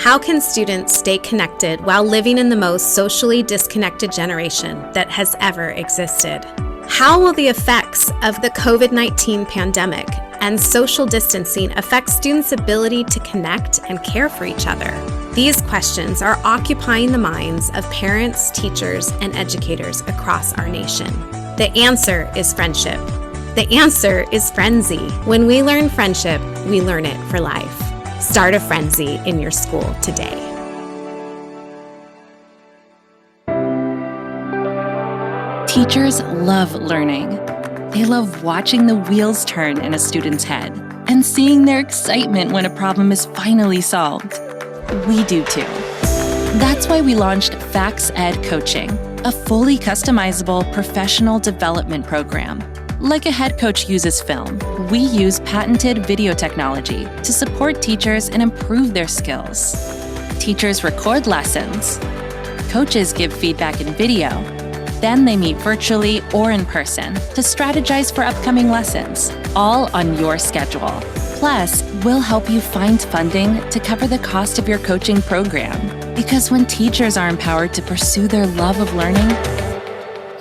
How can students stay connected while living in the most socially disconnected generation that has ever existed? How will the effects of the COVID-19 pandemic and social distancing affect students' ability to connect and care for each other? These questions are occupying the minds of parents, teachers, and educators across our nation. The answer is friendship. The answer is Frenzy. When we learn friendship, we learn it for life. Start a Frenzy in your school today. Teachers love learning. They love watching the wheels turn in a student's head and seeing their excitement when a problem is finally solved. We do too. That's why we launched Fax Ed Coaching, a fully customizable professional development program. Like a head coach uses film, we use patented video technology to support teachers and improve their skills. Teachers record lessons. Coaches give feedback in video. Then they meet virtually or in person to strategize for upcoming lessons, all on your schedule. Plus, we'll help you find funding to cover the cost of your coaching program. Because when teachers are empowered to pursue their love of learning,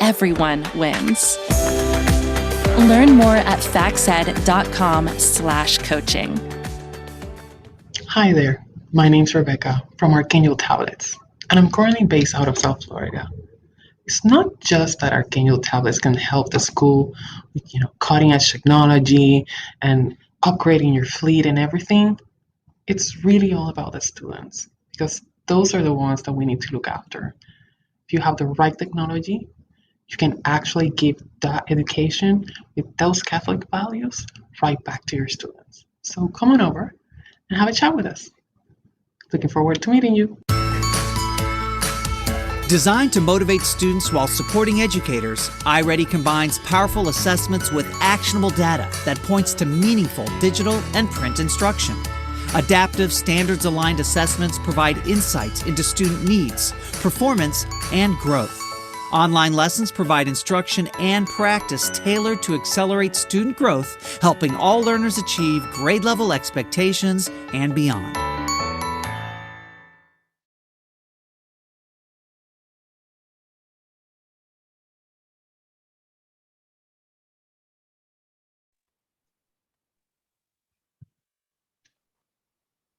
everyone wins. Learn more at faxed.com/coaching. Hi there, my name's Rebecca from Archangel Tablets, and I'm currently based out of South Florida. It's not just that Archangel Tablets can help the school with, cutting edge technology and upgrading your fleet and everything. It's really all about the students, because those are the ones that we need to look after. If you have the right technology, you can actually give that education with those Catholic values right back to your students. So come on over and have a chat with us. Looking forward to meeting you. Designed to motivate students while supporting educators, iReady combines powerful assessments with actionable data that points to meaningful digital and print instruction. Adaptive, standards-aligned assessments provide insights into student needs, performance, and growth. Online lessons provide instruction and practice tailored to accelerate student growth, helping all learners achieve grade-level expectations and beyond.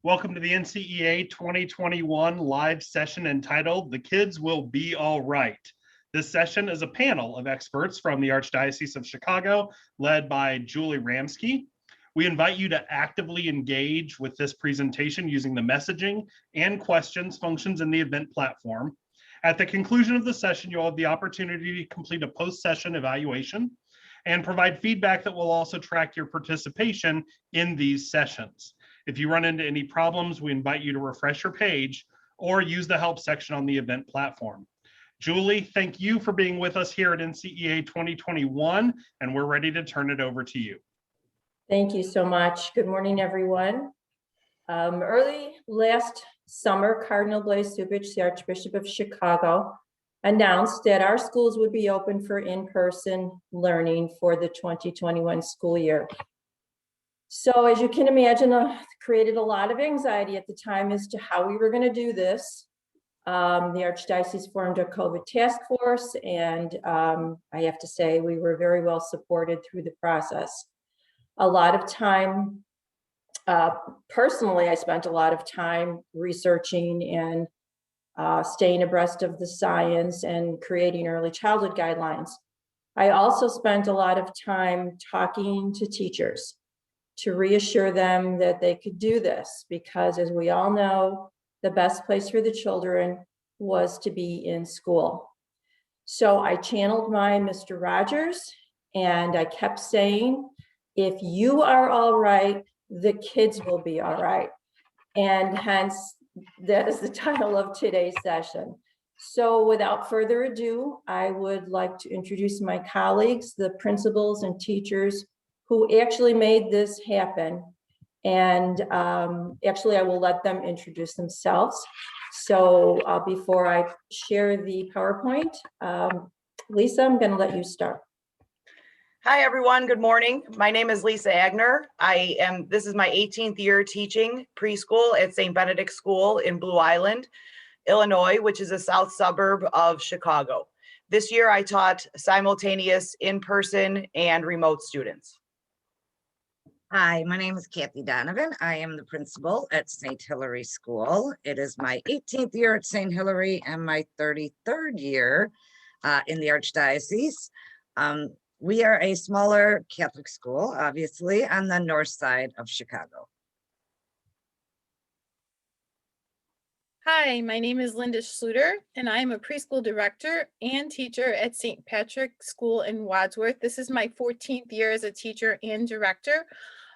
Welcome to the NCEA 2021 live session entitled "The Kids Will Be All Right." This session is a panel of experts from the Archdiocese of Chicago, led by Julie Ramsky. We invite you to actively engage with this presentation using the messaging and questions functions in the event platform. At the conclusion of the session, you'll have the opportunity to complete a post-session evaluation and provide feedback that will also track your participation in these sessions. If you run into any problems, we invite you to refresh your page or use the help section on the event platform. Julie, thank you for being with us here at NCEA 2021, and we're ready to turn it over to you. Thank you so much. Good morning, everyone. Early last summer, Cardinal Blaise Cupich, the Archbishop of Chicago, announced that our schools would be open for in-person learning for the 2021 school year. So as you can imagine, created a lot of anxiety at the time as to how we were going to do this. The Archdiocese formed a COVID task force, and I have to say we were very well supported through the process. A lot of time, personally, I spent a lot of time researching and staying abreast of the science and creating early childhood guidelines. I also spent a lot of time talking to teachers to reassure them that they could do this, because as we all know, the best place for the children was to be in school. So I channeled my Mr. Rogers, and I kept saying, if you are all right, the kids will be all right. And hence, that is the title of today's session. So without further ado, I would like to introduce my colleagues, the principals and teachers who actually made this happen. And actually, I will let them introduce themselves. So before I share the PowerPoint, Lisa, I'm going to let you start. Hi, everyone. Good morning. My name is Lisa Agner. This is my 18th year teaching preschool at St. Benedict School in Blue Island, Illinois, which is a south suburb of Chicago. This year I taught simultaneous in-person and remote students. Hi, my name is Kathy Donovan. I am the principal at St. Hilary School. It is my 18th year at St. Hilary and my 33rd year in the Archdiocese. We are a smaller Catholic school, obviously, on the north side of Chicago. Hi, my name is Linda Schluter, and I am a preschool director and teacher at St. Patrick School in Wadsworth. This is my 14th year as a teacher and director.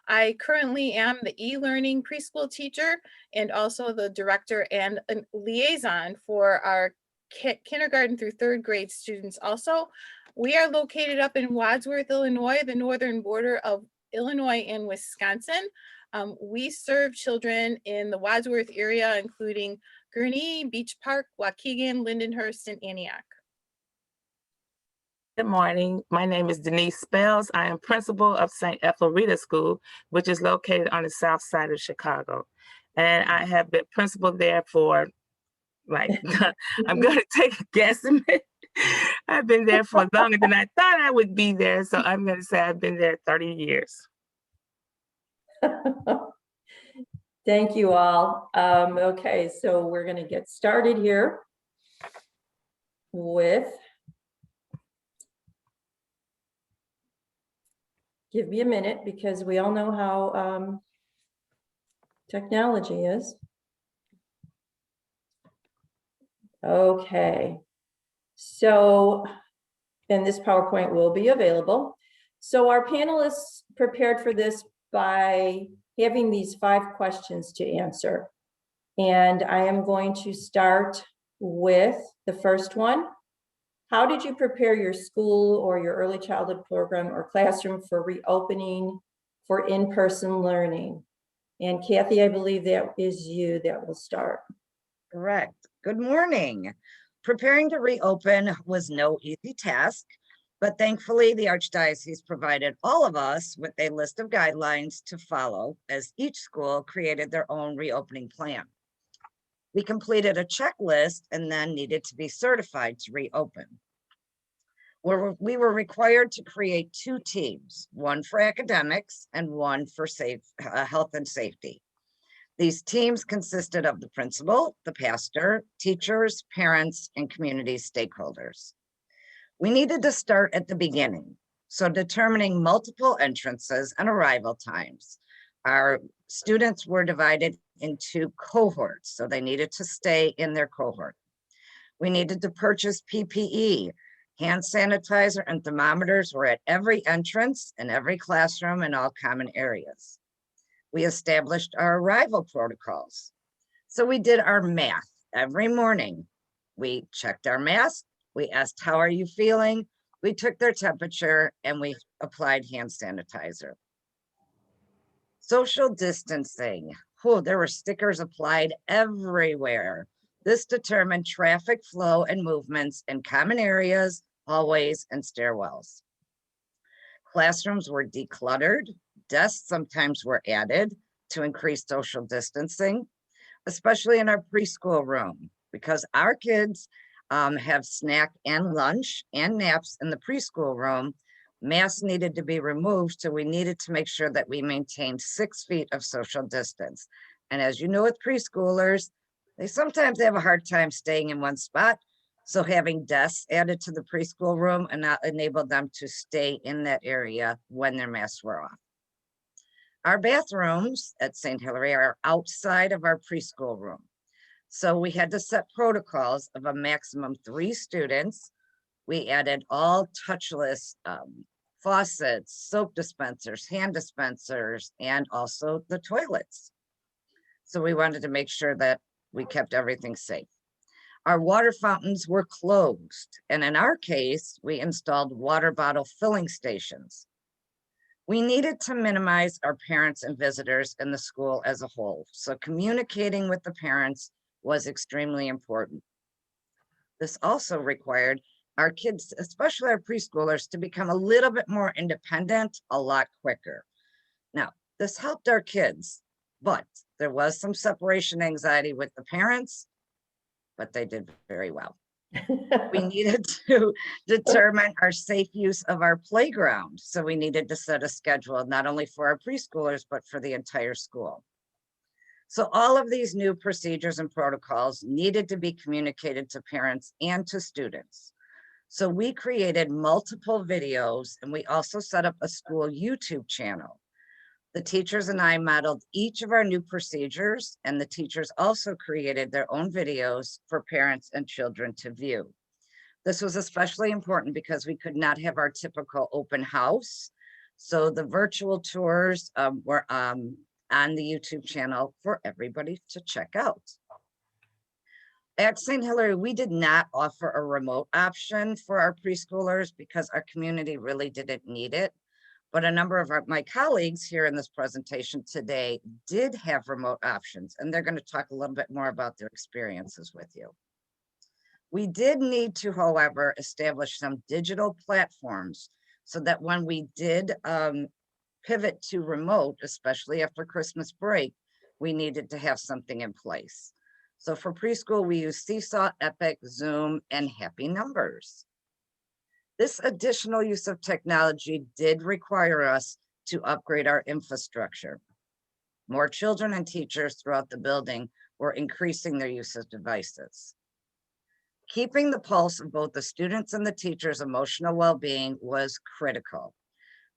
I currently am the e-learning preschool teacher and also the director and a liaison for our kindergarten through third grade students also. We are located up in Wadsworth, Illinois, the northern border of Illinois and Wisconsin. We serve children in the Wadsworth area, including Gurnee, Beach Park, Waukegan, Lindenhurst, and Antioch. Good morning. My name is Denise Spells. I am principal of St. Ethelreda School, which is located on the south side of Chicago. And I have been principal there for, like, I'm going to take a guesstimate. I've been there for longer than I thought I would be there. So I'm going to say I've been there 30 years. Thank you all. Okay, so we're going to get started here with, give me a minute because we all know how technology is. Okay, so, and this PowerPoint will be available. So our panelists prepared for this by having these 5 questions to answer. And I am going to start with the first one. How did you prepare your school or your early childhood program or classroom for reopening for in-person learning? And Kathy, I believe that is you that will start. Correct. Good morning. Preparing to reopen was no easy task, but thankfully the Archdiocese provided all of us with a list of guidelines to follow as each school created their own reopening plan. We completed a checklist and then needed to be certified to reopen. We were required to create 2 teams, one for academics and one for health and safety. These teams consisted of the principal, the pastor, teachers, parents, and community stakeholders. We needed to start at the beginning, so determining multiple entrances and arrival times. Our students were divided into cohorts, so they needed to stay in their cohort. We needed to purchase PPE. Hand sanitizer and thermometers were at every entrance in every classroom and all common areas. We established our arrival protocols. So we did our math every morning. We checked our mask. We asked, how are you feeling? We took their temperature and we applied hand sanitizer. Social distancing. Oh, there were stickers applied everywhere. This determined traffic flow and movements in common areas, hallways, and stairwells. Classrooms were decluttered. Desks sometimes were added to increase social distancing, especially in our preschool room, because our kids have snack and lunch and naps in the preschool room. Masks needed to be removed, so we needed to make sure that we maintained 6 feet of social distance. And as you know, with preschoolers, they sometimes have a hard time staying in one spot. So having desks added to the preschool room and not enable them to stay in that area when their masks were off. Our bathrooms at St. Hilary are outside of our preschool room. So we had to set protocols of a maximum 3 students. We added all touchless faucets, soap dispensers, hand dispensers, and also the toilets. So we wanted to make sure that we kept everything safe. Our water fountains were closed, and in our case, we installed water bottle filling stations. We needed to minimize our parents and visitors in the school as a whole, so communicating with the parents was extremely important. This also required our kids, especially our preschoolers, to become a little bit more independent a lot quicker. Now, this helped our kids, but there was some separation anxiety with the parents, but they did very well. We needed to determine our safe use of our playground. So we needed to set a schedule, not only for our preschoolers, but for the entire school. So all of these new procedures and protocols needed to be communicated to parents and to students. So we created multiple videos, and we also set up a school YouTube channel. The teachers and I modeled each of our new procedures, and the teachers also created their own videos for parents and children to view. This was especially important because we could not have our typical open house. So the virtual tours were on the YouTube channel for everybody to check out. At St. Hilary, we did not offer a remote option for our preschoolers because our community really didn't need it. But a number of my colleagues here in this presentation today did have remote options, and they're going to talk a little bit more about their experiences with you. We did need to, however, establish some digital platforms so that when we did pivot to remote, especially after Christmas break, we needed to have something in place. So for preschool, we use Seesaw, Epic, Zoom, and Happy Numbers. This additional use of technology did require us to upgrade our infrastructure. More children and teachers throughout the building were increasing their use of devices. Keeping the pulse of both the students and the teachers' emotional well-being was critical.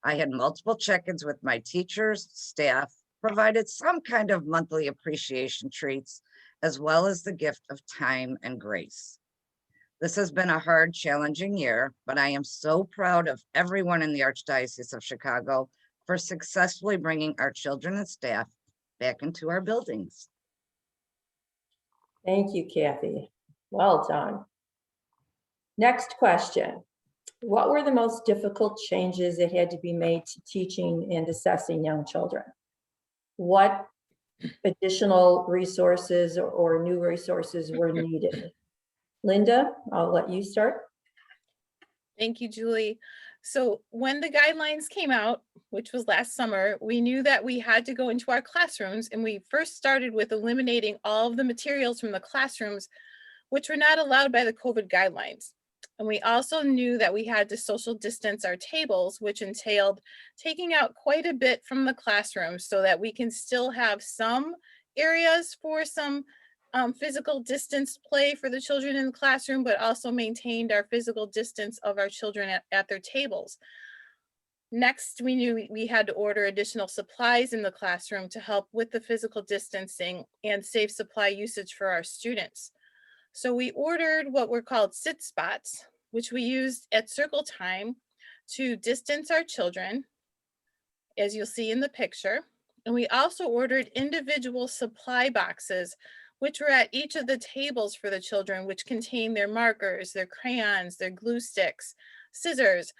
I had multiple check-ins with my teachers, staff, provided some kind of monthly appreciation treats, as well as the gift of time and grace. This has been a hard, challenging year, but I am so proud of everyone in the Archdiocese of Chicago for successfully bringing our children and staff back into our buildings. Thank you, Kathy. Well done. Next question. What were the most difficult changes that had to be made to teaching and assessing young children? What additional resources or new resources were needed? Linda, I'll let you start. Thank you, Julie. So when the guidelines came out, which was last summer, we knew that we had to go into our classrooms, and we first started with eliminating all of the materials from the classrooms, which were not allowed by the COVID guidelines. And we also knew that we had to social distance our tables, which entailed taking out quite a bit from the classroom so that we can still have some areas for some physical distance play for the children in the classroom, but also maintained our physical distance of our children at their tables. Next, we knew we had to order additional supplies in the classroom to help with the physical distancing and save supply usage for our students. So we ordered what were called sit spots, which we used at circle time to distance our children, as you'll see in the picture. And we also ordered individual supply boxes, which were at each of the tables for the children, which contain their markers, their crayons, their glue sticks, scissors.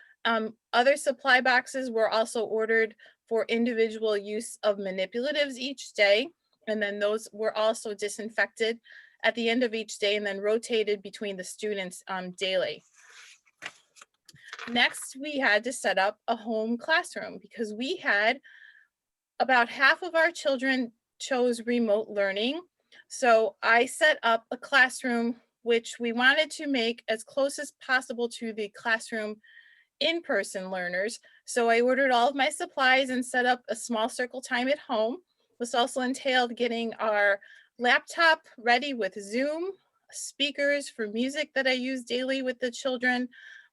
Other supply boxes were also ordered for individual use of manipulatives each day. And then those were also disinfected at the end of each day and then rotated between the students daily. Next, we had to set up a home classroom because we had about half of our children chose remote learning. So I set up a classroom which we wanted to make as close as possible to the classroom in-person learners. So I ordered all of my supplies and set up a small circle time at home. This also entailed getting our laptop ready with Zoom, speakers for music that I use daily with the children.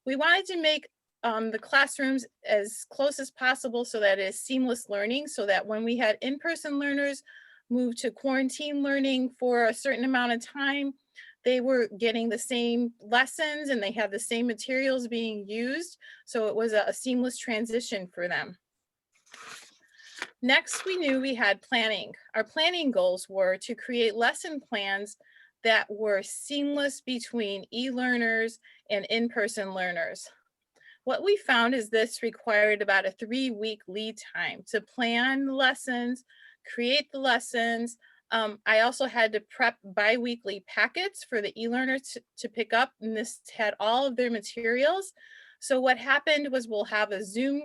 We wanted to make the classrooms as close as possible so that it is seamless learning, so that when we had in-person learners move to quarantine learning for a certain amount of time, they were getting the same lessons and they had the same materials being used. So it was a seamless transition for them. Next, we knew we had planning. Our planning goals were to create lesson plans that were seamless between e-learners and in-person learners. What we found is this required about a 3-week lead time to plan the lessons, create the lessons, I also had to prep bi-weekly packets for the e-learners to pick up, and this had all of their materials. So what happened was we'll have a Zoom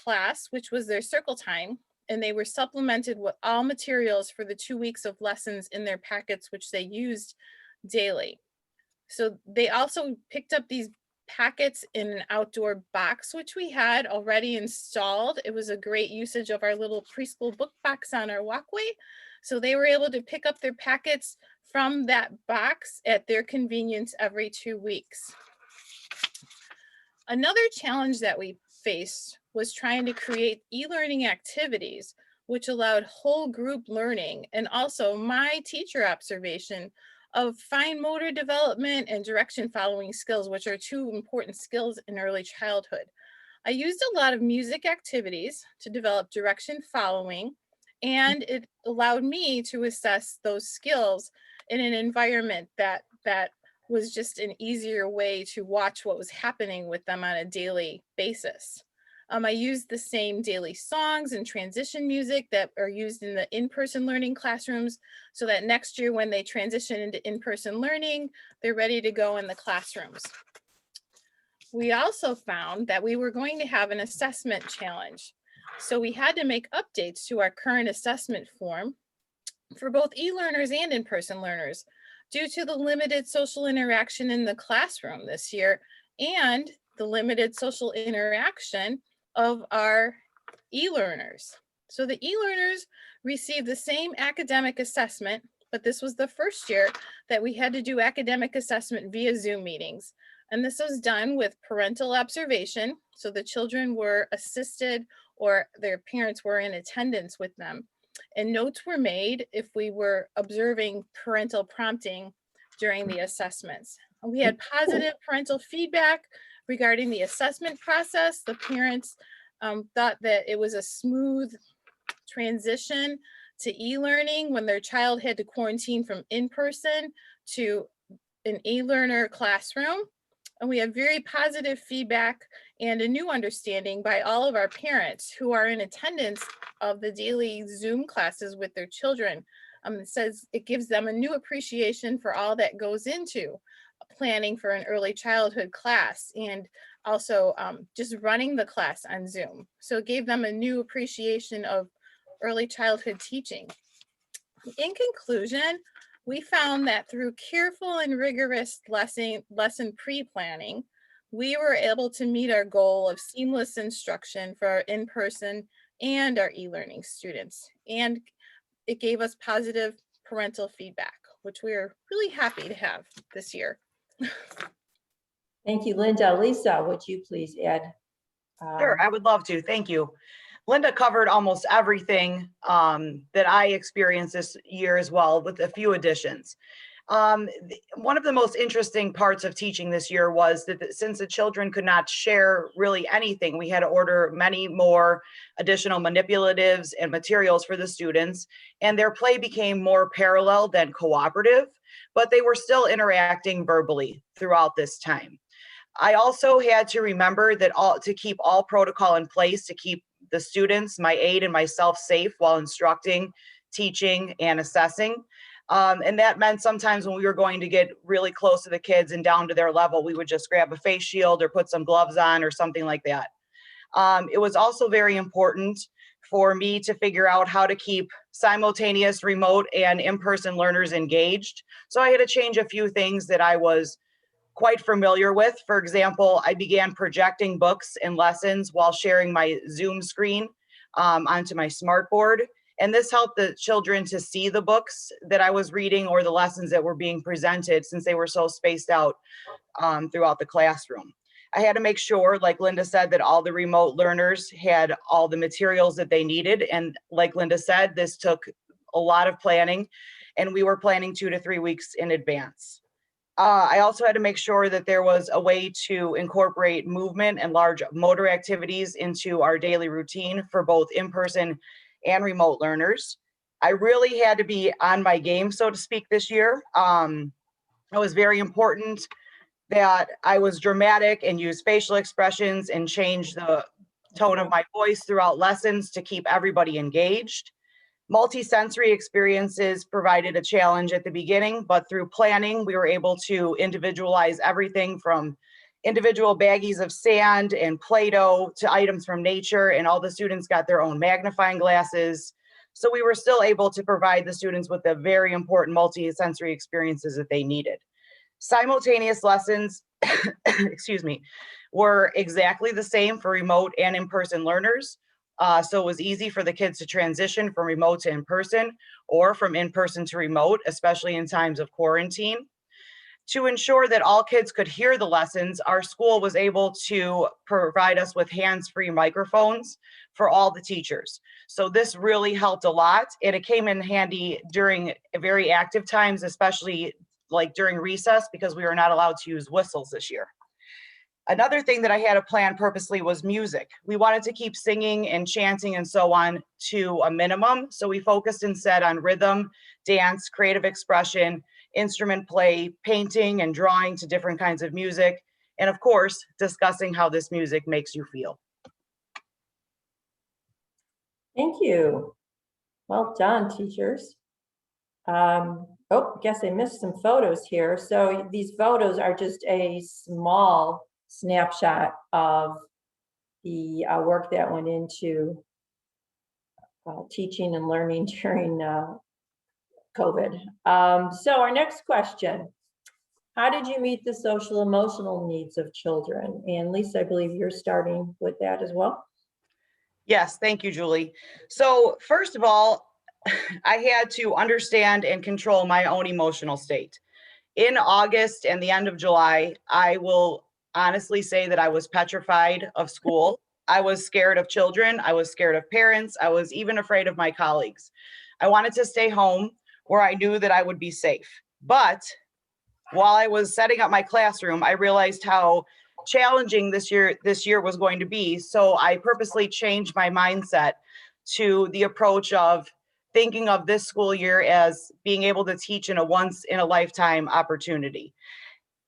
class, which was their circle time, and they were supplemented with all materials for the 2 weeks of lessons in their packets, which they used daily. So they also picked up these packets in an outdoor box, which we had already installed. It was a great usage of our little preschool book box on our walkway. So they were able to pick up their packets from that box at their convenience every 2 weeks. Another challenge that we faced was trying to create e-learning activities, which allowed whole group learning, and also my teacher observation of fine motor development and direction following skills, which are 2 important skills in early childhood. I used a lot of music activities to develop direction following, and it allowed me to assess those skills in an environment that was just an easier way to watch what was happening with them on a daily basis. I used the same daily songs and transition music that are used in the in-person learning classrooms, so that next year when they transition into in-person learning, they're ready to go in the classrooms. We also found that we were going to have an assessment challenge. So we had to make updates to our current assessment form for both e-learners and in-person learners due to the limited social interaction in the classroom this year and the limited social interaction of our e-learners. So the e-learners received the same academic assessment, but this was the first year that we had to do academic assessment via Zoom meetings. And this was done with parental observation. So the children were assisted or their parents were in attendance with them. And notes were made if we were observing parental prompting during the assessments. We had positive parental feedback regarding the assessment process. The parents thought that it was a smooth transition to e-learning when their child had to quarantine from in-person to an e-learner classroom. And we have very positive feedback and a new understanding by all of our parents who are in attendance of the daily Zoom classes with their children. It says it gives them a new appreciation for all that goes into planning for an early childhood class and also just running the class on Zoom. So it gave them a new appreciation of early childhood teaching. In conclusion, we found that through careful and rigorous lesson pre-planning, we were able to meet our goal of seamless instruction for our in-person and our e-learning students. And it gave us positive parental feedback, which we are really happy to have this year. Thank you, Linda. Lisa, would you please add? Sure, I would love to. Thank you. Linda covered almost everything that I experienced this year as well, with a few additions. One of the most interesting parts of teaching this year was that since the children could not share really anything, we had to order many more additional manipulatives and materials for the students, and their play became more parallel than cooperative, but they were still interacting verbally throughout this time. I also had to remember that to keep all protocol in place to keep the students, my aide, and myself safe while instructing, teaching, and assessing. And that meant sometimes when we were going to get really close to the kids and down to their level, we would just grab a face shield or put some gloves on or something like that. It was also very important for me to figure out how to keep simultaneous remote and in-person learners engaged. So I had to change a few things that I was quite familiar with. For example, I began projecting books and lessons while sharing my Zoom screen onto my smartboard. And this helped the children to see the books that I was reading or the lessons that were being presented, since they were so spaced out throughout the classroom. I had to make sure, like Linda said, that all the remote learners had all the materials that they needed. And like Linda said, this took a lot of planning, and we were planning 2 to 3 weeks in advance. I also had to make sure that there was a way to incorporate movement and large motor activities into our daily routine for both in-person and remote learners. I really had to be on my game, so to speak, this year. It was very important that I was dramatic and use facial expressions and change the tone of my voice throughout lessons to keep everybody engaged. Multi-sensory experiences provided a challenge at the beginning, but through planning, we were able to individualize everything from individual baggies of sand and Play-Doh to items from nature, and all the students got their own magnifying glasses. So we were still able to provide the students with the very important multi-sensory experiences that they needed. Simultaneous lessons, excuse me, were exactly the same for remote and in-person learners. So it was easy for the kids to transition from remote to in-person or from in-person to remote, especially in times of quarantine. To ensure that all kids could hear the lessons, our school was able to provide us with hands-free microphones for all the teachers. So this really helped a lot, and it came in handy during very active times, especially like during recess, because we were not allowed to use whistles this year. Another thing that I had to plan purposely was music. We wanted to keep singing and chanting and so on to a minimum. So we focused instead on rhythm, dance, creative expression, instrument play, painting and drawing to different kinds of music. And of course, discussing how this music makes you feel. Thank you. Well done, teachers. Oh, guess I missed some photos here. So these photos are just a small snapshot of the work that went into teaching and learning during COVID. So our next question, how did you meet the social emotional needs of children? And Lisa, I believe you're starting with that as well. Yes, thank you, Julie. So first of all, I had to understand and control my own emotional state. In August and the end of July, I will honestly say that I was petrified of school. I was scared of children. I was scared of parents. I was even afraid of my colleagues. I wanted to stay home where I knew that I would be safe. But while I was setting up my classroom, I realized how challenging this year was going to be. So I purposely changed my mindset to the approach of thinking of this school year as being able to teach in a once in a lifetime opportunity.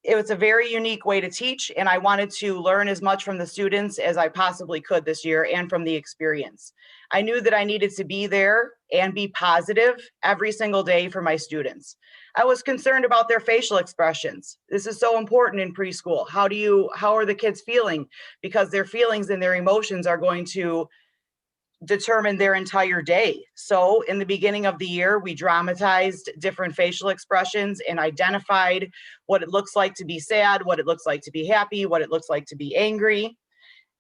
It was a very unique way to teach, and I wanted to learn as much from the students as I possibly could this year and from the experience. I knew that I needed to be there and be positive every single day for my students. I was concerned about their facial expressions. This is so important in preschool. How are the kids feeling? Because their feelings and their emotions are going to determine their entire day. So in the beginning of the year, we dramatized different facial expressions and identified what it looks like to be sad, what it looks like to be happy, what it looks like to be angry.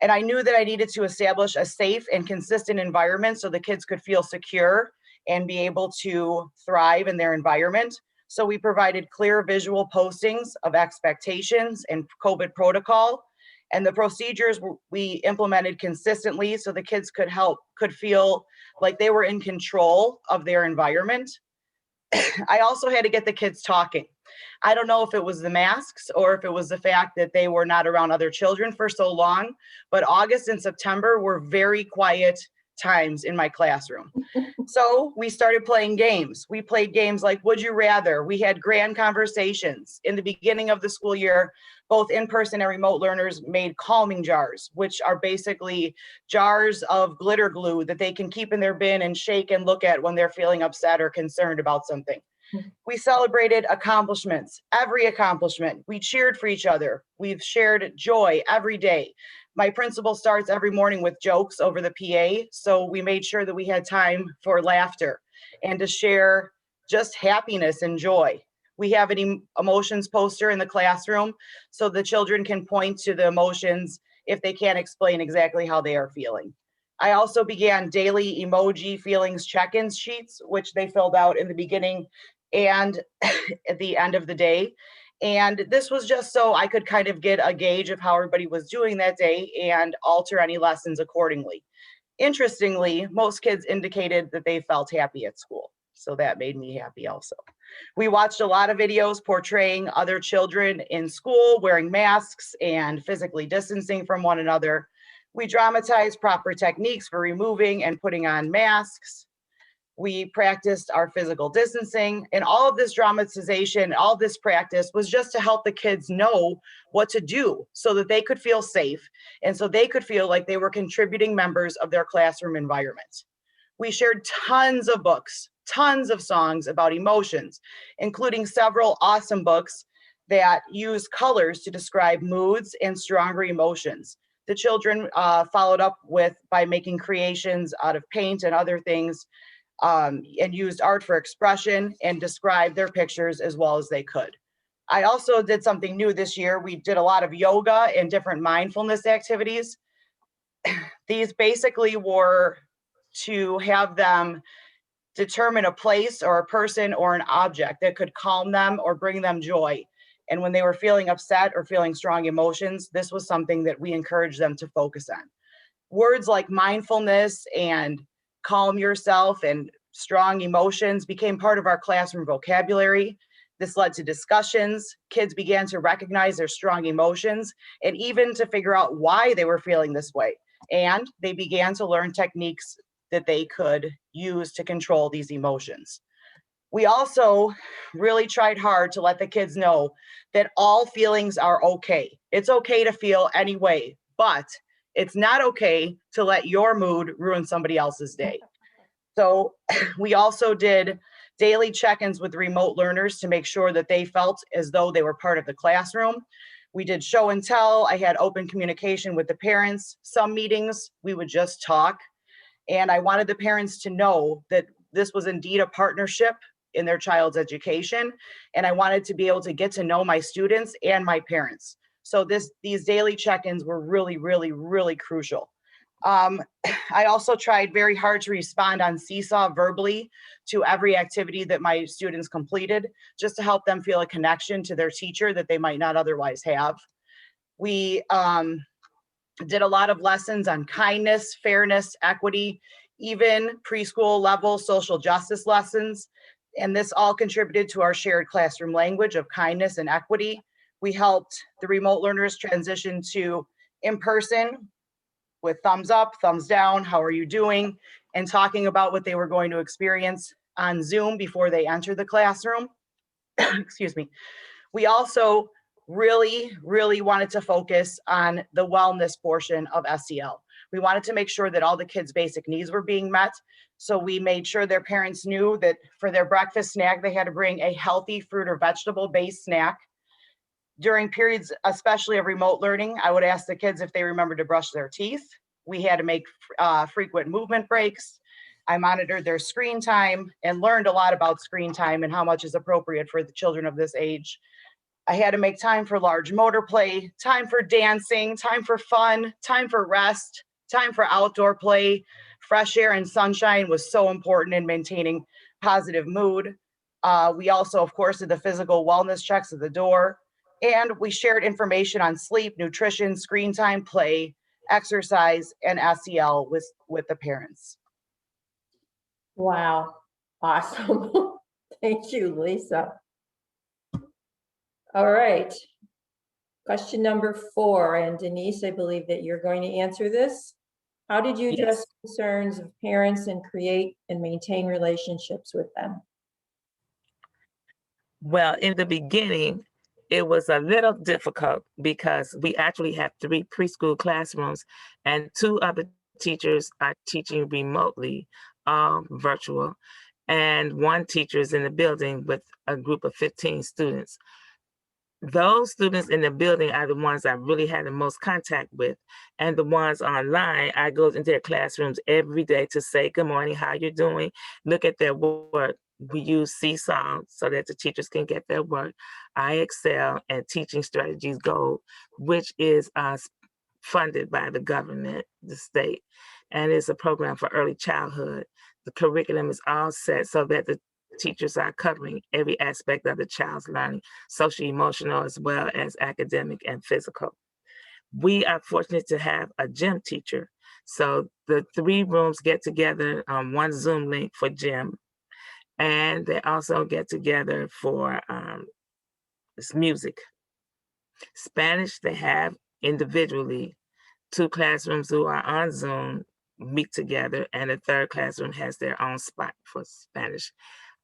And I knew that I needed to establish a safe and consistent environment so the kids could feel secure and be able to thrive in their environment. So we provided clear visual postings of expectations and COVID protocol. And the procedures we implemented consistently so the kids could feel like they were in control of their environment. I also had to get the kids talking. I don't know if it was the masks or if it was the fact that they were not around other children for so long, but August and September were very quiet times in my classroom. So we started playing games. We played games like Would You Rather. We had grand conversations. In the beginning of the school year, both in-person and remote learners made calming jars, which are basically jars of glitter glue that they can keep in their bin and shake and look at when they're feeling upset or concerned about something. We celebrated accomplishments, every accomplishment. We cheered for each other. We've shared joy every day. My principal starts every morning with jokes over the PA, so we made sure that we had time for laughter and to share just happiness and joy. We have an emotions poster in the classroom so the children can point to the emotions if they can't explain exactly how they are feeling. I also began daily emoji feelings check-in sheets, which they filled out in the beginning and at the end of the day. And this was just so I could kind of get a gauge of how everybody was doing that day and alter any lessons accordingly. Interestingly, most kids indicated that they felt happy at school. So that made me happy also. We watched a lot of videos portraying other children in school wearing masks and physically distancing from one another. We dramatized proper techniques for removing and putting on masks. We practiced our physical distancing, and all of this dramatization, all this practice was just to help the kids know what to do so that they could feel safe and so they could feel like they were contributing members of their classroom environment. We shared tons of books, tons of songs about emotions, including several awesome books that use colors to describe moods and stronger emotions. The children followed up by making creations out of paint and other things, and used art for expression and described their pictures as well as they could. I also did something new this year. We did a lot of yoga and different mindfulness activities. These basically were to have them determine a place or a person or an object that could calm them or bring them joy. And when they were feeling upset or feeling strong emotions, this was something that we encouraged them to focus on. Words like mindfulness and calm yourself and strong emotions became part of our classroom vocabulary. This led to discussions. Kids began to recognize their strong emotions and even to figure out why they were feeling this way. And they began to learn techniques that they could use to control these emotions. We also really tried hard to let the kids know that all feelings are okay. It's okay to feel any way, but it's not okay to let your mood ruin somebody else's day. So we also did daily check-ins with remote learners to make sure that they felt as though they were part of the classroom. We did show and tell. I had open communication with the parents. Some meetings we would just talk. And I wanted the parents to know that this was indeed a partnership in their child's education. And I wanted to be able to get to know my students and my parents. So these daily check-ins were really, really, really crucial. I also tried very hard to respond on Seesaw verbally to every activity that my students completed, just to help them feel a connection to their teacher that they might not otherwise have. We did a lot of lessons on kindness, fairness, equity, even preschool level social justice lessons. And this all contributed to our shared classroom language of kindness and equity. We helped the remote learners transition to in-person with thumbs up, thumbs down, how are you doing, and talking about what they were going to experience on Zoom before they enter the classroom. Excuse me. We also really, really wanted to focus on the wellness portion of SEL. We wanted to make sure that all the kids' basic needs were being met. So we made sure their parents knew that for their breakfast snack, they had to bring a healthy fruit or vegetable-based snack. During periods, especially of remote learning, I would ask the kids if they remembered to brush their teeth. We had to make frequent movement breaks. I monitored their screen time and learned a lot about screen time and how much is appropriate for the children of this age. I had to make time for large motor play, time for dancing, time for fun, time for rest, time for outdoor play. Fresh air and sunshine was so important in maintaining positive mood. We also, of course, did the physical wellness checks at the door. And we shared information on sleep, nutrition, screen time, play, exercise, and SEL with the parents. Wow, awesome. Thank you, Lisa. All right. Question number 4, and Denise, I believe that you're going to answer this. How did you address concerns of parents and create and maintain relationships with them? Well, in the beginning, it was a little difficult because we actually have 3 preschool classrooms and 2 other teachers are teaching remotely, virtual, and 1 teacher is in the building with a group of 15 students. Those students in the building are the ones I really had the most contact with. And the ones online, I go into their classrooms every day to say, good morning, how you doing? Look at their work. We use Seesaw so that the teachers can get their work. I Excel and Teaching Strategies Gold, which is funded by the government, the state. And it's a program for early childhood. The curriculum is all set so that the teachers are covering every aspect of the child's learning, social, emotional, as well as academic and physical. We are fortunate to have a gym teacher. So the 3 rooms get together on one Zoom link for gym. And they also get together for music. Spanish, they have individually 2 classrooms who are on Zoom meet together, and the 3rd classroom has their own spot for Spanish.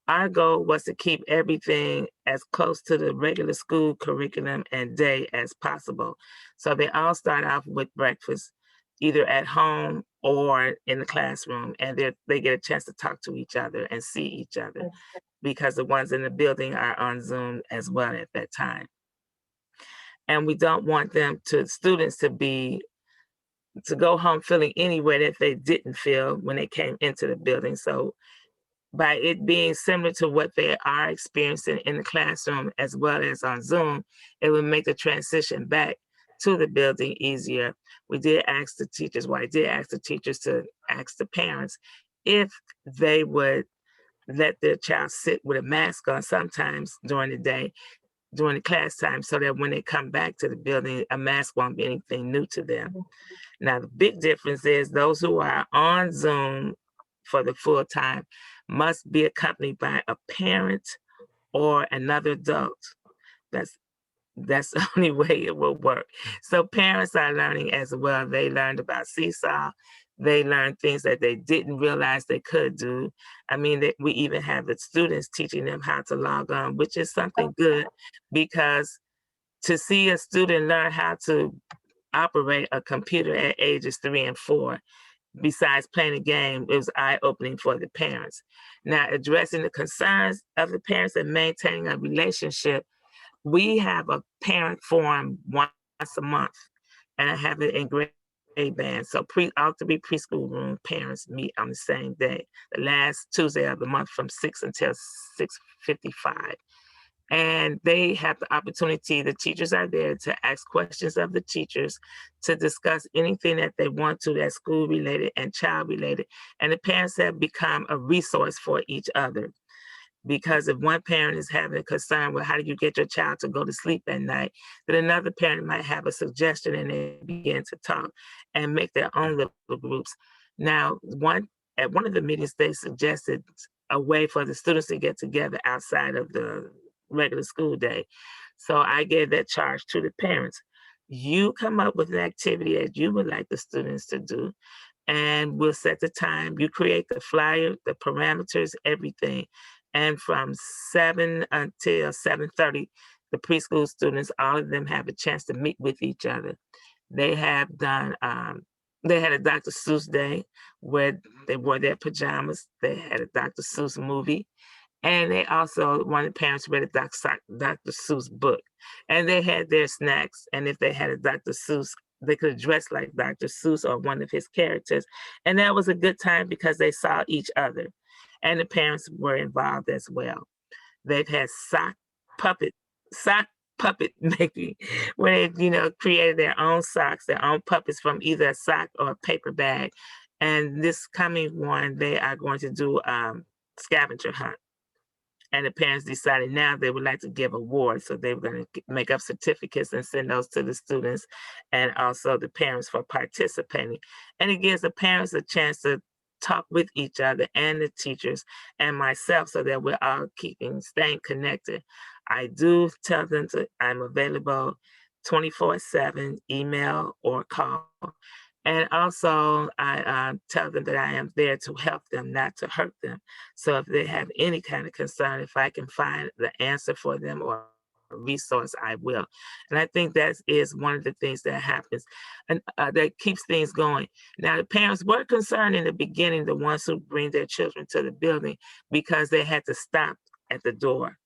Our goal was to keep everything as close to the regular school curriculum and day as possible. So they all start off with breakfast. either at home or in the classroom, and they get a chance to talk to each other and see each other, because the ones in the building are on Zoom as well at that time. And we don't want students to go home feeling any way that they didn't feel when they came into the building. So by it being similar to what they are experiencing in the classroom as well as on Zoom, it would make the transition back to the building easier. I did ask the teachers to ask the parents if they would let their child sit with a mask on sometimes during the day, during the class time, so that when they come back to the building, a mask won't be anything new to them. Now, the big difference is those who are on Zoom for the full time must be accompanied by a parent or another adult. That's the only way it will work. So parents are learning as well. They learned about Seesaw. They learned things that they didn't realize they could do. I mean, we even have the students teaching them how to log on, which is something good, because to see a student learn how to operate a computer at ages 3 and 4, besides playing a game, it was eye-opening for the parents. Now, addressing the concerns of the parents and maintaining a relationship, we have a parent forum once a month, and I have it in grade band. So all 3 preschool room parents meet on the same day, the last Tuesday of the month from 6 until 6:55. And they have the opportunity, the teachers are there to ask questions of the teachers, to discuss anything that they want to that's school related and child related. And the parents have become a resource for each other. Because if one parent is having a concern with how do you get your child to go to sleep at night, then another parent might have a suggestion, and they begin to talk and make their own little groups. Now, at one of the meetings, they suggested a way for the students to get together outside of the regular school day. So I gave that charge to the parents. You come up with an activity that you would like the students to do, and we'll set the time. You create the flyer, the parameters, everything. And from 7 until 7:30, the preschool students, all of them have a chance to meet with each other. They had a Dr. Seuss day where they wore their pajamas. They had a Dr. Seuss movie. And they also, one of the parents read a Dr. Seuss book. And they had their snacks. And if they had a Dr. Seuss, they could dress like Dr. Seuss or one of his characters. And that was a good time because they saw each other. And the parents were involved as well. They've had sock puppet making, where they, created their own socks, their own puppets from either a sock or a paper bag. And this coming one, they are going to do scavenger hunt. And the parents decided now they would like to give awards. So they were going to make up certificates and send those to the students and also the parents for participating. And it gives the parents a chance to talk with each other and the teachers and myself, so that we're all staying connected. I do tell them I'm available 24/7, email or call. And also, I tell them that I am there to help them, not to hurt them. So if they have any kind of concern, if I can find the answer for them or a resource, I will. And I think that is one of the things that happens and that keeps things going. Now, the parents were concerned in the beginning, the ones who bring their children to the building, because they had to stop at the door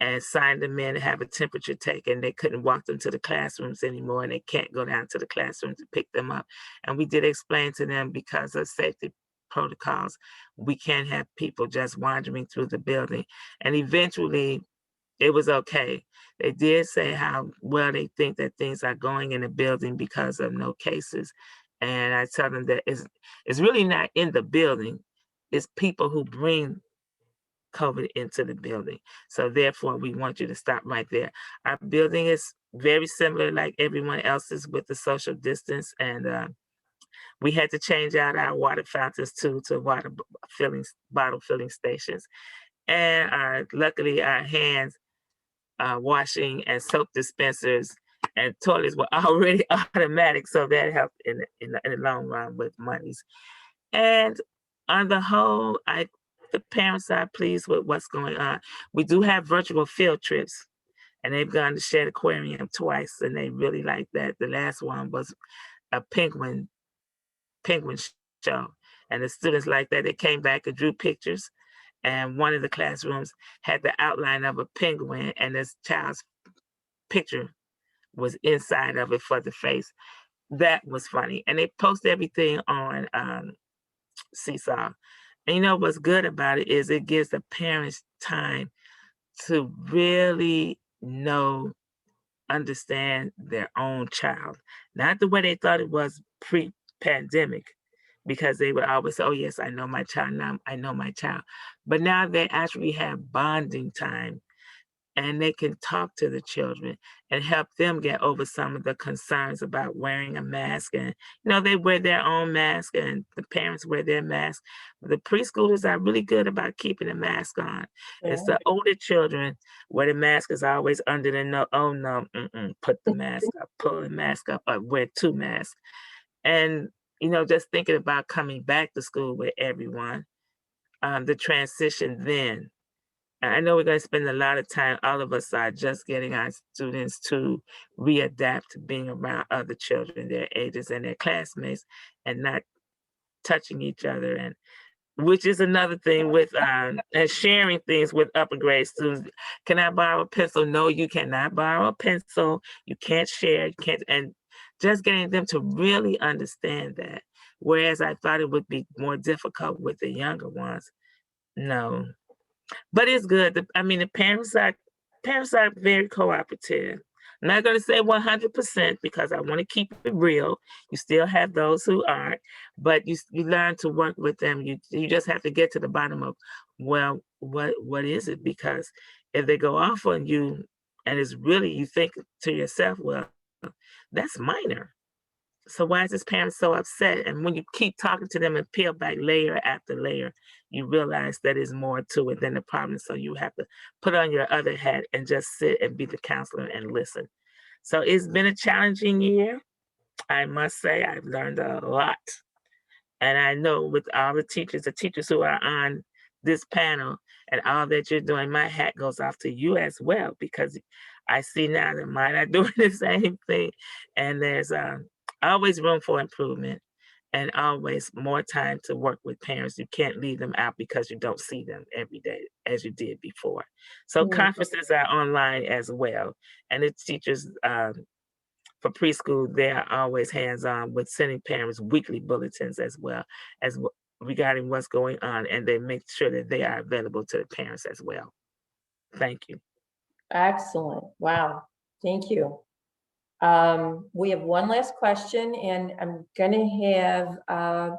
and sign them in and have a temperature taken. They couldn't walk them to the classrooms anymore, and they can't go down to the classroom to pick them up. And we did explain to them, because of safety protocols, we can't have people just wandering through the building. And eventually it was okay. They did say how well they think that things are going in the building because of no cases. And I tell them that it's really not in the building. It's people who bring COVID into the building. So therefore, we want you to stop right there. Our building is very similar like everyone else's with the social distance. And we had to change out our water fountains too to bottle filling stations. And luckily our hands washing and soap dispensers and toilets were already automatic. So that helped in the long run with monies. And on the whole, the parents are pleased with what's going on. We do have virtual field trips, and they've gone to Shed Aquarium twice, and they really like that. The last one was a penguin penguin show. And the students like that, they came back and drew pictures. And one of the classrooms had the outline of a penguin, and this child's picture was inside of it for the face. That was funny. And they post everything on Seesaw. And you know what's good about it is it gives the parents time to really understand their own child. Not the way they thought it was pre-pandemic, because they would always say, oh yes, I know my child, now I know my child. But now they actually have bonding time, and they can talk to the children and help them get over some of the concerns about wearing a mask. And, they wear their own mask and the parents wear their mask. The preschoolers are really good about keeping the mask on. Yeah. It's the older children where the mask is always under the nose. Oh no, put the mask up, pull the mask up, or wear two masks. And, just thinking about coming back to school with everyone, the transition then. I know we're going to spend a lot of time, all of us are just getting our students to readapt to being around other children, their ages and their classmates, and not touching each other. And which is another thing with and sharing things with upper grade students. Can I borrow a pencil? No, you cannot borrow a pencil. You can't share. You can't. And just getting them to really understand that. Whereas I thought it would be more difficult with the younger ones. No. But it's good. The parents are very cooperative. I'm not going to say 100% because I want to keep it real. You still have those who aren't, but you learn to work with them. You just have to get to the bottom of, well, what is it? Because if they go off on you, and it's really, you think to yourself, well, that's minor. So why is this parent so upset? And when you keep talking to them and peel back layer after layer, you realize that there's more to it than the problem. So you have to put on your other hat and just sit and be the counselor and listen. So it's been a challenging year. I must say I've learned a lot. And I know with all the teachers who are on this panel and all that you're doing, my hat goes off to you as well, because I see now that mine are doing the same thing. And there's always room for improvement and always more time to work with parents. You can't leave them out because you don't see them every day as you did before. So conferences are online as well. And the teachers for preschool, they are always hands-on with sending parents weekly bulletins as well as regarding what's going on. And they make sure that they are available to the parents as well. Thank you. Excellent. Wow. Thank you. We have one last question, and I'm going to have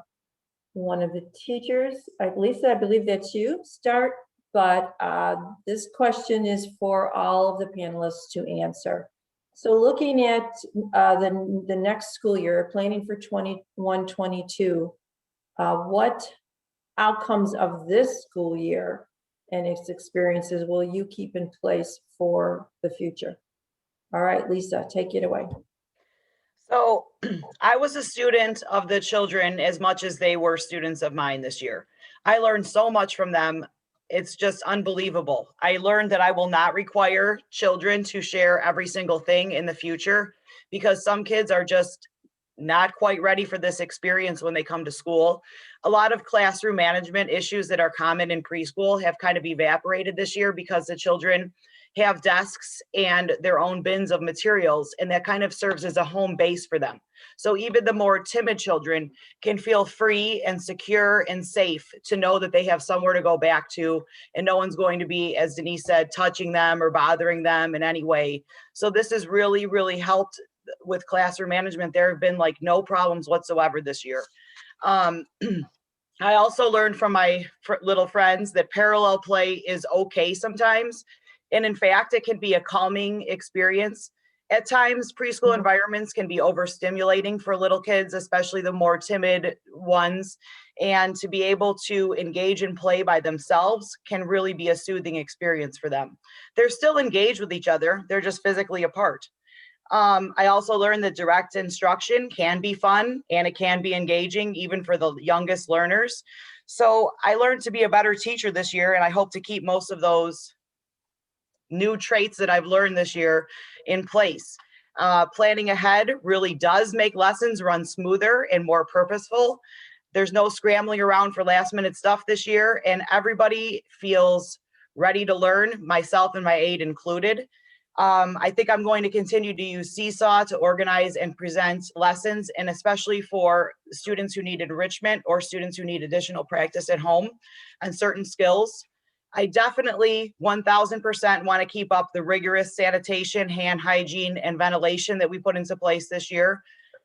one of the teachers, Lisa, I believe that's you, start, but this question is for all of the panelists to answer. So looking at the next school year, planning for 21-22, what outcomes of this school year and its experiences will you keep in place for the future? All right, Lisa, take it away. So I was a student of the children as much as they were students of mine this year. I learned so much from them. It's just unbelievable. I learned that I will not require children to share every single thing in the future, because some kids are just not quite ready for this experience when they come to school. A lot of classroom management issues that are common in preschool have kind of evaporated this year because the children have desks and their own bins of materials, and that kind of serves as a home base for them. So even the more timid children can feel free and secure and safe to know that they have somewhere to go back to, and no one's going to be, as Denise said, touching them or bothering them in any way. So this has really, really helped with classroom management. There have been like no problems whatsoever this year. I also learned from my little friends that parallel play is okay sometimes. And in fact, it can be a calming experience. At times, preschool environments can be overstimulating for little kids, especially the more timid ones. And to be able to engage and play by themselves can really be a soothing experience for them. They're still engaged with each other. They're just physically apart. I also learned that direct instruction can be fun and it can be engaging even for the youngest learners. So I learned to be a better teacher this year, and I hope to keep most of those new traits that I've learned this year in place. Planning ahead really does make lessons run smoother and more purposeful. There's no scrambling around for last minute stuff this year, and everybody feels ready to learn, myself and my aide included. I think I'm going to continue to use Seesaw to organize and present lessons, and especially for students who need enrichment or students who need additional practice at home on certain skills. I definitely 1000% want to keep up the rigorous sanitation, hand hygiene, and ventilation that we put into place this year.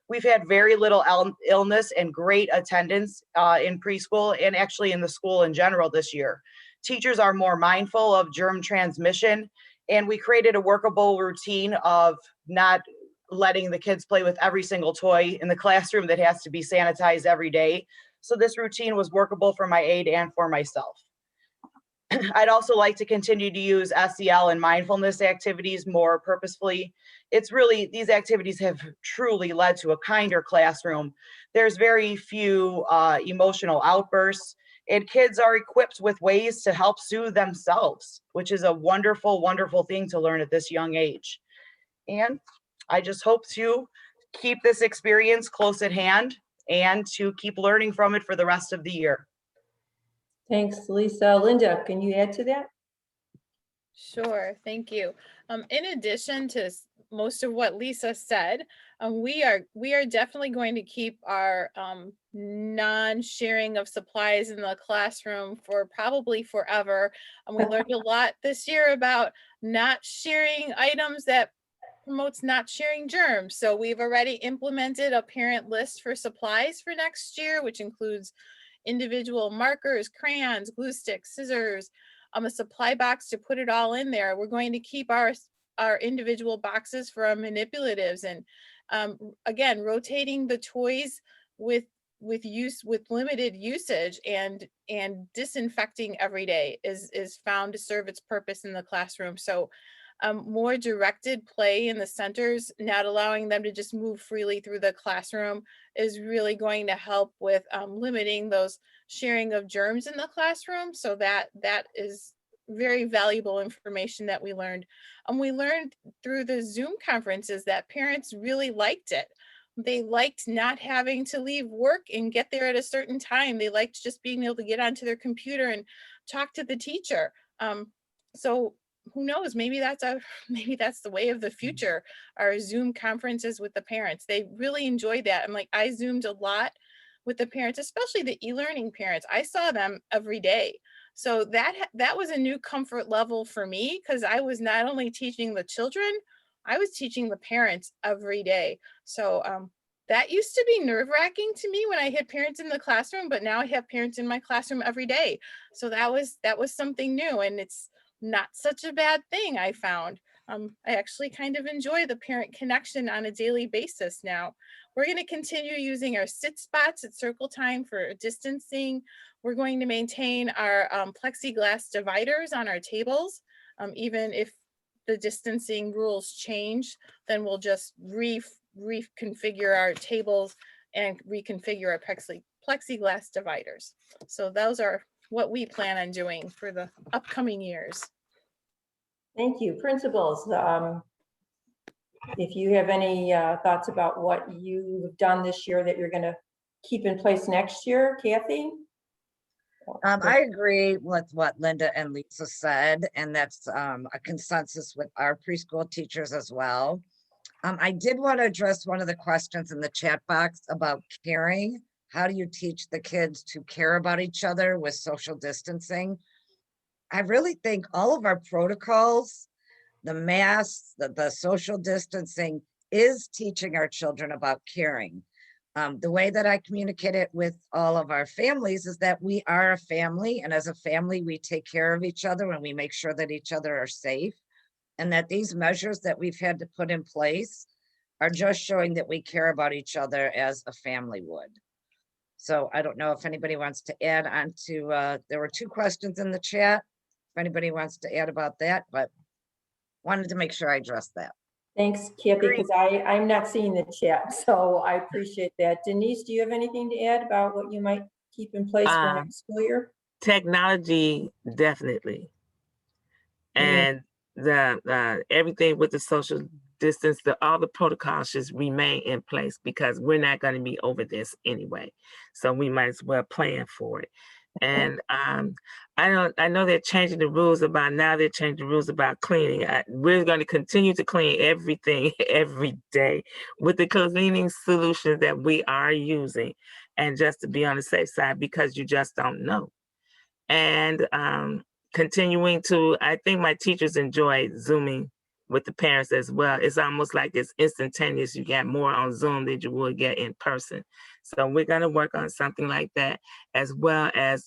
We've had very little illness and great attendance in preschool and actually in the school in general this year. Teachers are more mindful of germ transmission, and we created a workable routine of not letting the kids play with every single toy in the classroom that has to be sanitized every day. So this routine was workable for my aide and for myself. I'd also like to continue to use SEL and mindfulness activities more purposefully. It's really, these activities have truly led to a kinder classroom. There's very few emotional outbursts, and kids are equipped with ways to help soothe themselves, which is a wonderful, wonderful thing to learn at this young age. And I just hope to keep this experience close at hand and to keep learning from it for the rest of the year. Thanks, Lisa. Linda, can you add to that? Sure, thank you. In addition to most of what Lisa said, we are definitely going to keep our non-sharing of supplies in the classroom for probably forever. And we learned a lot this year about not sharing items that promotes not sharing germs. So we've already implemented a parent list for supplies for next year, which includes individual markers, crayons, glue sticks, scissors, a supply box to put it all in there. We're going to keep our individual boxes for our manipulatives, and again, rotating the toys with limited usage, and disinfecting every day is found to serve its purpose in the classroom. So more directed play in the centers, not allowing them to just move freely through the classroom, is really going to help with limiting those sharing of germs in the classroom. So that is very valuable information that we learned. We learned through the Zoom conferences that parents really liked it. They liked not having to leave work and get there at a certain time. They liked just being able to get onto their computer and talk to the teacher. So who knows, maybe that's the way of the future, our Zoom conferences with the parents. They really enjoyed that. And like, I Zoomed a lot with the parents, especially the e-learning parents. I saw them every day. So that was a new comfort level for me, because I was not only teaching the children, I was teaching the parents every day. So that used to be nerve-wracking to me when I had parents in the classroom, but now I have parents in my classroom every day. So that was something new, and it's not such a bad thing, I found. I actually kind of enjoy the parent connection on a daily basis now. We're going to continue using our sit spots at circle time for distancing. We're going to maintain our plexiglass dividers on our tables. Even if the distancing rules change, then we'll just reconfigure our tables and reconfigure our plexiglass dividers. So those are what we plan on doing for the upcoming years. Thank you. Principals, if you have any thoughts about what you've done this year that you're going to keep in place next year, Kathy? I agree with what Linda and Lisa said, and that's a consensus with our preschool teachers as well. I did want to address one of the questions in the chat box about caring. How do you teach the kids to care about each other with social distancing? I really think all of our protocols, the masks, the social distancing, is teaching our children about caring. The way that I communicate it with all of our families is that we are a family, and as a family, we take care of each other and we make sure that each other are safe, and that these measures that we've had to put in place are just showing that we care about each other as a family would. So I don't know if anybody wants to add on to, there were 2 questions in the chat, if anybody wants to add about that, but wanted to make sure I addressed that. Thanks, Kathy, because I'm not seeing the chat, so I appreciate that. Denise, do you have anything to add about what you might keep in place for next school year? Technology, definitely. And the everything with the social distance, all the protocols should remain in place because we're not going to be over this anyway. So we might as well plan for it. And I know they're changing the rules about now. They're changing the rules about cleaning. We're going to continue to clean everything every day with the cleaning solutions that we are using, and just to be on the safe side because you just don't know. And continuing to, I think my teachers enjoy Zooming with the parents as well. It's almost like it's instantaneous. You get more on Zoom than you would get in person. So we're going to work on something like that, as well as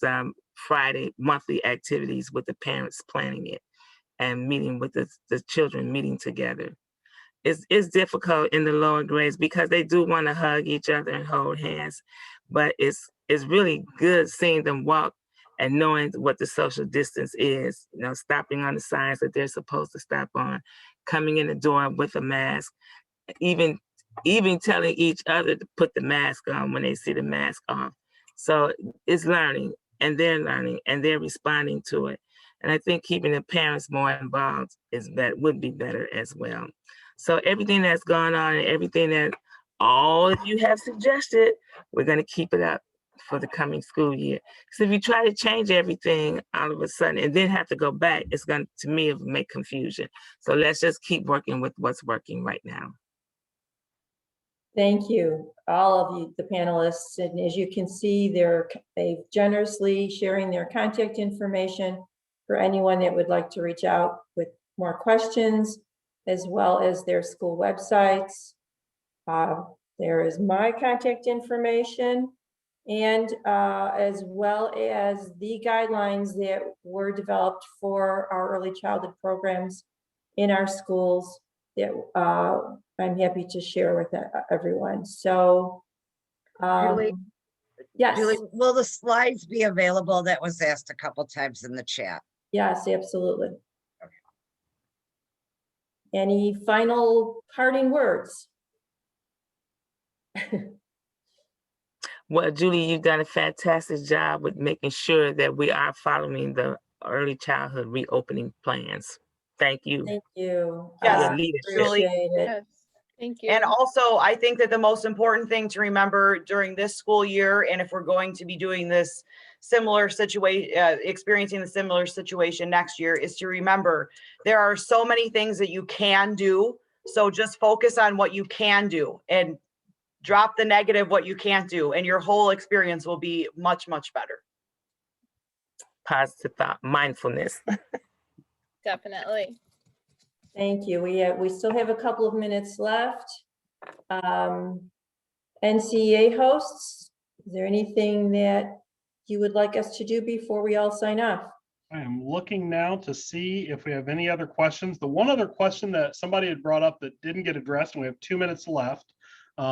Friday monthly activities with the parents planning it and meeting with the children, meeting together. It's difficult in the lower grades because they do want to hug each other and hold hands, but it's really good seeing them walk and knowing what the social distance is, stopping on the signs that they're supposed to stop on, coming in the door with a mask, even telling each other to put the mask on when they see the mask off. So it's learning, and they're responding to it. And I think keeping the parents more involved would be better as well. So everything that's gone on and everything that all of you have suggested, we're going to keep it up for the coming school year. So if you try to change everything all of a sudden and then have to go back, it's going to me, it make confusion. So let's just keep working with what's working right now. Thank you, all of you, the panelists. And as you can see, they've generously sharing their contact information for anyone that would like to reach out with more questions, as well as their school websites. There is my contact information, and as well as the guidelines that were developed for our early childhood programs in our schools that I'm happy to share with everyone. So, Julie, yes. Julie, will the slides be available? That was asked a couple times in the chat. Yes, absolutely. Okay. Any final parting words? Well, Julie, you've done a fantastic job with making sure that we are following the early childhood reopening plans. Thank you. Thank you. Yes, Appreciate it. Yes. Thank you. And also, I think that the most important thing to remember during this school year, and if we're going to be doing this similar situation, experiencing the similar situation next year, is to remember there are so many things that you can do. So just focus on what you can do and drop the negative, what you can't do, and your whole experience will be much, much better. Positive thought, mindfulness. Definitely. Thank you. We still have a couple of minutes left. NCEA hosts, is there anything that you would like us to do before we all sign off? I am looking now to see if we have any other questions. The one other question that somebody had brought up that didn't get addressed, and we have 2 minutes left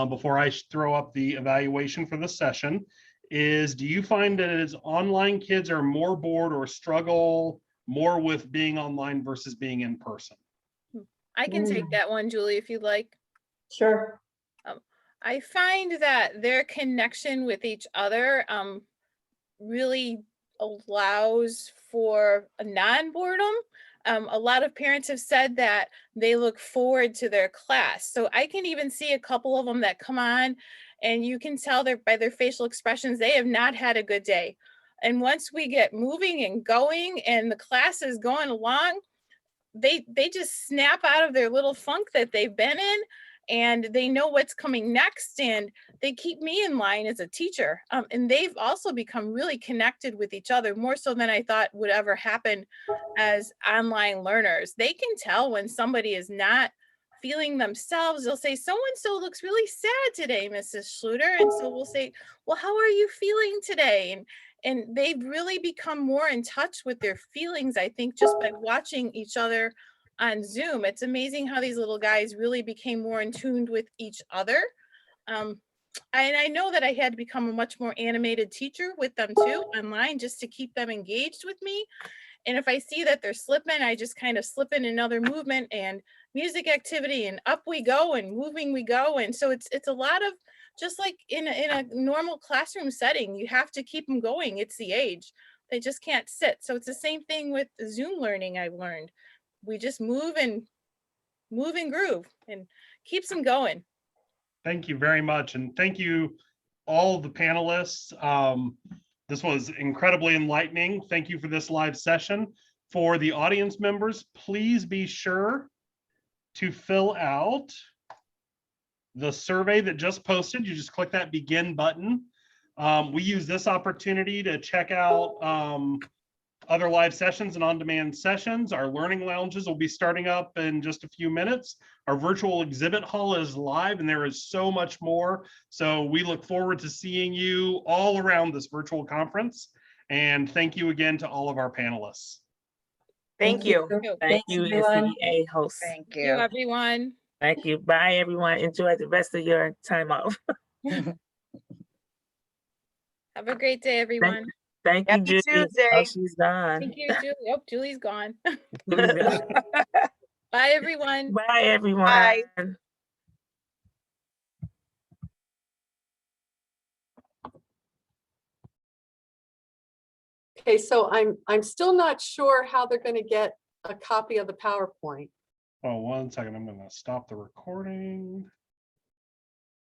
before I throw up the evaluation for the session, is do you find that as online kids are more bored or struggle more with being online versus being in person? I can take that one, Julie, if you'd like. Sure. I find that their connection with each other really allows for a non-boredom. A lot of parents have said that they look forward to their class. So I can even see a couple of them that come on and you can tell by their facial expressions, they have not had a good day. And once we get moving and going and the class is going along, they just snap out of their little funk that they've been in, and they know what's coming next, and they keep me in line as a teacher. And they've also become really connected with each other, more so than I thought would ever happen as online learners. They can tell when somebody is not feeling themselves. They'll say, so-and-so looks really sad today, Mrs. Schluter. And so we'll say, well, how are you feeling today? And they've really become more in touch with their feelings, I think, just by watching each other on Zoom. It's amazing how these little guys really became more in tune with each other. And I know that I had to become a much more animated teacher with them too, online, just to keep them engaged with me. And if I see that they're slipping, I just kind of slip in another movement and music activity, and up we go and moving we go. And so it's a lot of, just like in a normal classroom setting, you have to keep them going. It's the age. They just can't sit. So it's the same thing with Zoom learning, I've learned. We just move and move and groove and keeps them going. Thank you very much. And thank you, all the panelists. This was incredibly enlightening. Thank you for this live session. For the audience members, please be sure to fill out the survey that just posted. You just click that begin button. We use this opportunity to check out other live sessions and on-demand sessions. Our learning lounges will be starting up in just a few minutes. Our virtual exhibit hall is live and there is so much more. So we look forward to seeing you all around this virtual conference. And thank you again to all of our panelists. Thank you. Thank you, everyone. NCEA hosts. Thank Thank you, you. everyone. Thank you. Bye, everyone. Enjoy the rest of your time off. Have a great day, everyone. Thank you, Happy Julie. Tuesday. Oh, she's gone. Thank you, Julie. Oh, Julie's gone. Julie's gone. Bye, everyone. Bye, everyone. Bye. Okay, so I'm still not sure how they're going to get a copy of the PowerPoint. Oh, 1 second. I'm going to stop the recording.